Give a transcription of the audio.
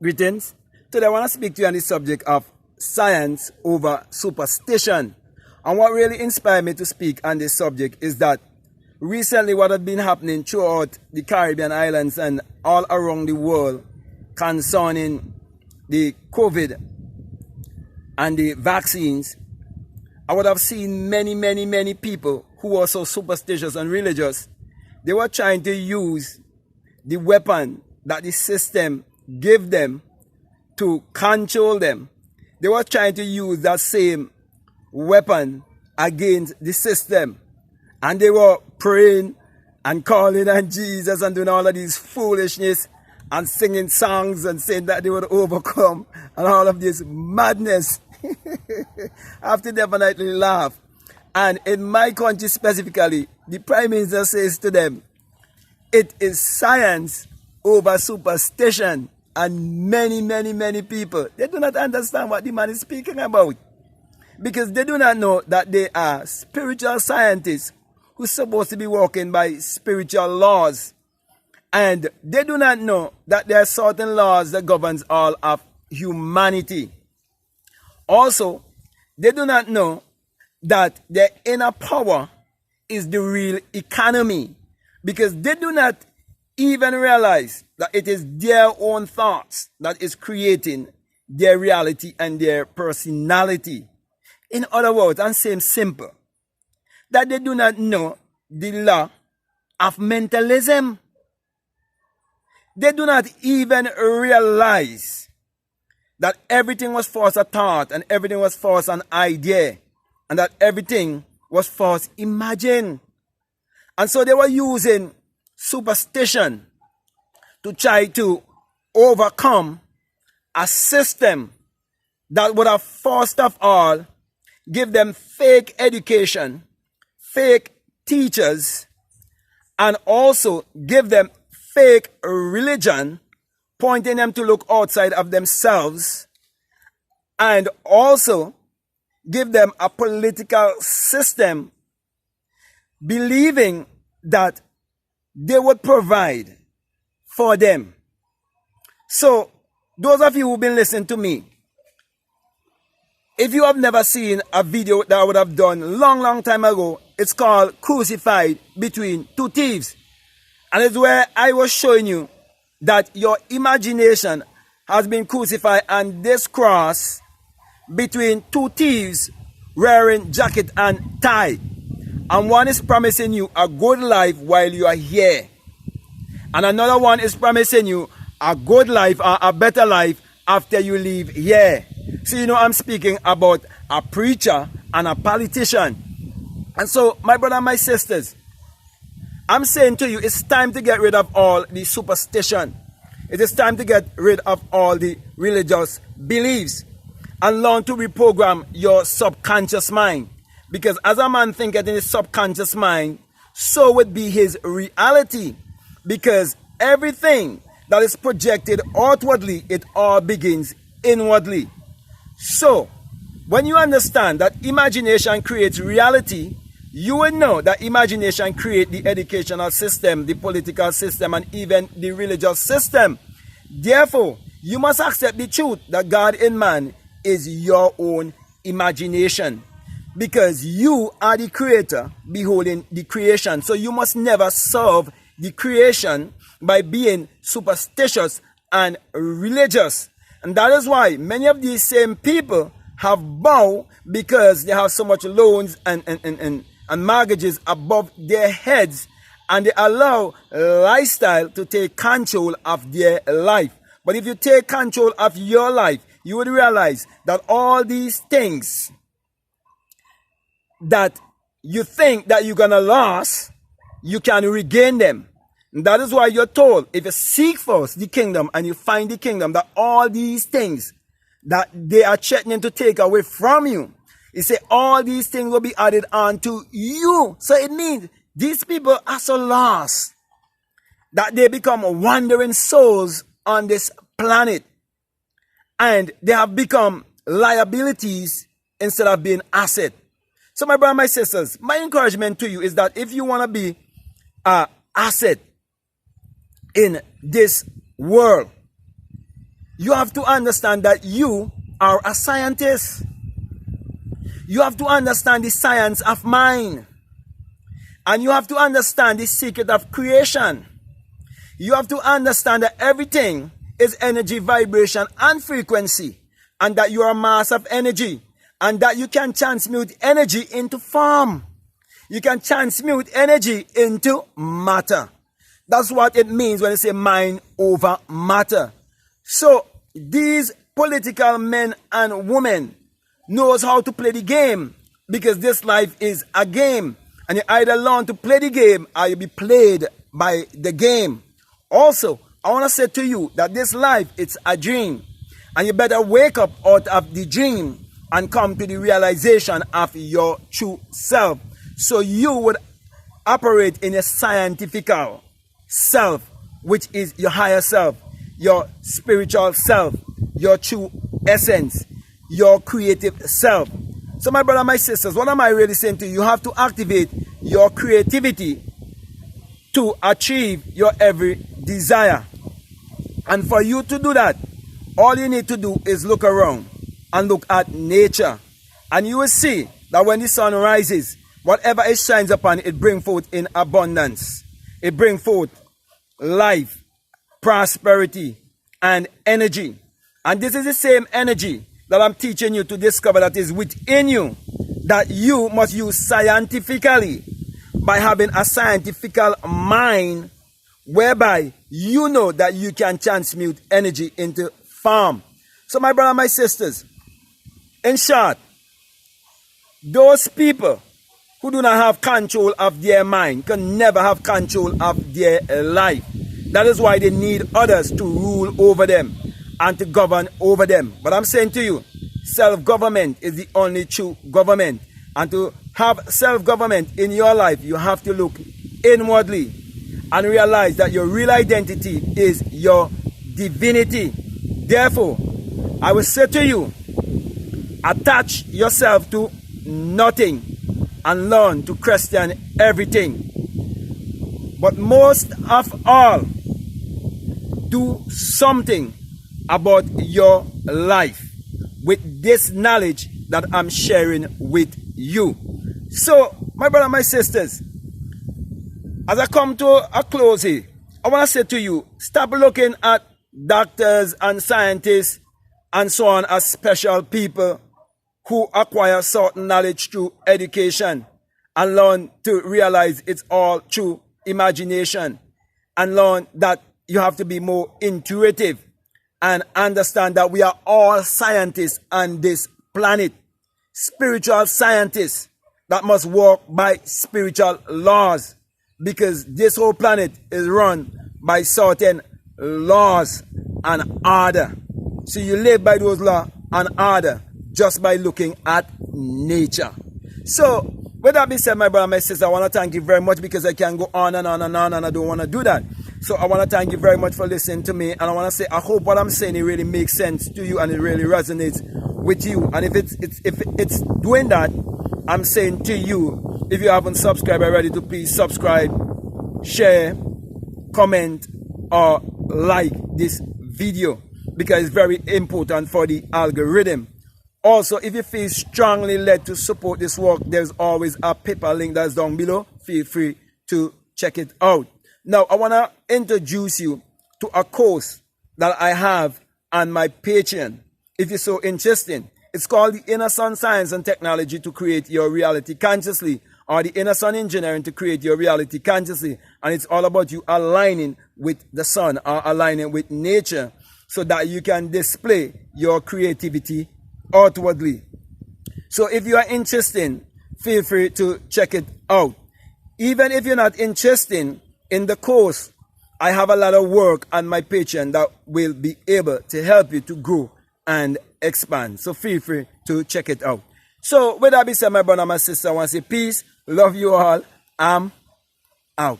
Greetings. Today I want to speak to you on the subject of science over superstition. And what really inspired me to speak on this subject is that recently what had been happening throughout the Caribbean islands and all around the world concerning the COVID and the vaccines, I would have seen many people who were so superstitious and religious. They were trying to use the weapon that the system gave them to control them. They were trying to use that same weapon against the system. And they were praying and calling on Jesus and doing all of these foolishness and singing songs and saying that they would overcome and all of this madness. I have to definitely laugh. And in my country specifically, the Prime Minister says to them, it is science over superstition. And many people, they do not understand what the man is speaking about. Because they do not know that they are spiritual scientists who are supposed to be working by spiritual laws. And they do not know that there are certain laws that governs all of humanity. Also, they do not know that their inner power is the real economy. Because they do not even realize that it is their own thoughts that is creating their reality and their personality. In other words, and same simple, that they do not know the law of mentalism. They do not even realize that everything was first a thought and everything was first an idea and that everything was first imagined. And so they were using superstition to try to overcome a system that would have first of all give them fake education, fake teachers, and also give them fake religion, pointing them to look outside of themselves, and also give them a political system believing that they would provide for them. So, those of you who've been listening to me, if you have never seen a video that I would have done long time ago, it's called Crucified Between Two Thieves. And it's where I was showing you that your imagination has been crucified on this cross between two thieves wearing jacket and tie. And one is promising you a good life while you are here. And another one is promising you a good life or a better life after you leave here. So you know I'm speaking about a preacher and a politician. And so my brother and my sisters, I'm saying to you, it's time to get rid of all the superstition. It is time to get rid of all the religious beliefs and learn to reprogram your subconscious mind. Because as a man thinketh in his subconscious mind, so would be his reality. Because everything that is projected outwardly, it all begins inwardly. So, when you understand that imagination creates reality, you will know that imagination creates the educational system, the political system, and even the religious system. Therefore, you must accept the truth that God in man is your own imagination. Because you are the creator beholding the creation. So you must never serve the creation by being superstitious and religious. And that is why many of these same people have bowed because they have so much loans and mortgages above their heads. And they allow lifestyle to take control of their life. But if you take control of your life, you would realize that all these things that you think that you're gonna lose, you can regain them. And that is why you're told, if you seek first the kingdom and you find the kingdom, that all these things that they are threatening to take away from you, he said all these things will be added on to you. So it means these people are so lost that they become wandering souls on this planet. And they have become liabilities instead of being assets. So my brother and my sisters, my encouragement to you is that if you want to be an asset in this world, you have to understand that you are a scientist. You have to understand the science of mind. And you have to understand the secret of creation. You have to understand that everything is energy, vibration, and frequency. And that you are a mass of energy. And that you can transmute energy into form. You can transmute energy into matter. That's what it means when they say mind over matter. So these political men and women knows how to play the game, because this life is a game, and you either learn to play the game or you be played by the game. Also, I want to say to you that this life, it's a dream, and you better wake up out of the dream and come to the realization of your true self, so you would operate in a scientific self, which is your higher self, your spiritual self, your true essence, your creative self. So my brother, my sisters, what am I really saying to you? You have to activate your creativity to achieve your every desire. And for you to do that, all you need to do is look around and look at nature. And you will see that when the sun rises, whatever it shines upon, it brings forth in abundance. It brings forth life, prosperity, and energy. And this is the same energy that I'm teaching you to discover that is within you, that you must use scientifically, by having a scientific mind, whereby you know that you can transmute energy into form. So my brother, my sisters, in short, those people who do not have control of their mind can never have control of their life. That is why they need others to rule over them and to govern over them. But I'm saying to you, self-government is the only true government. And to have self-government in your life, you have to look inwardly and realize that your real identity is your divinity. Therefore, I will say to you, attach yourself to nothing and learn to question everything. But most of all, do something about your life with this knowledge that I'm sharing with you. So, my brother, my sisters, as I come to a close here, I want to say to you, stop looking at doctors and scientists and so on as special people who acquire certain knowledge through education, and learn to realize it's all through imagination, and learn that you have to be more intuitive and understand that we are all scientists on this planet, spiritual scientists that must work by spiritual laws, because this whole planet is run by certain laws and order. So you live by those laws and order just by looking at nature. So with that being said, my brother, my sister, I want to thank you very much, because I can go on and on and on, and I don't want to do that. So I want to thank you very much for listening to me, and I want to say I hope what I'm saying, it really makes sense to you and it really resonates with you. And if it's doing that, I'm saying to you, if you haven't subscribed already, to please subscribe, share, comment, or like this video, because it's very important for the algorithm. Also, if you feel strongly led to support this work, there's always a PayPal link that's down below. Feel free to check it out. Now, I want to introduce you to a course that I have on my Patreon, if you're so interested. It's called the Inner Sun Science and Technology to Create Your Reality Consciously, or the Inner Sun Engineering to Create Your Reality Consciously. And it's all about you aligning with the sun, or aligning with nature, so that you can display your creativity outwardly. So if you are interested, feel free to check it out. Even if you're not interested in the course, I have a lot of work on my Patreon that will be able to help you to grow and expand. So feel free to check it out. So with that being said, my brother, my sister, I want to say peace, love you all, I'm out.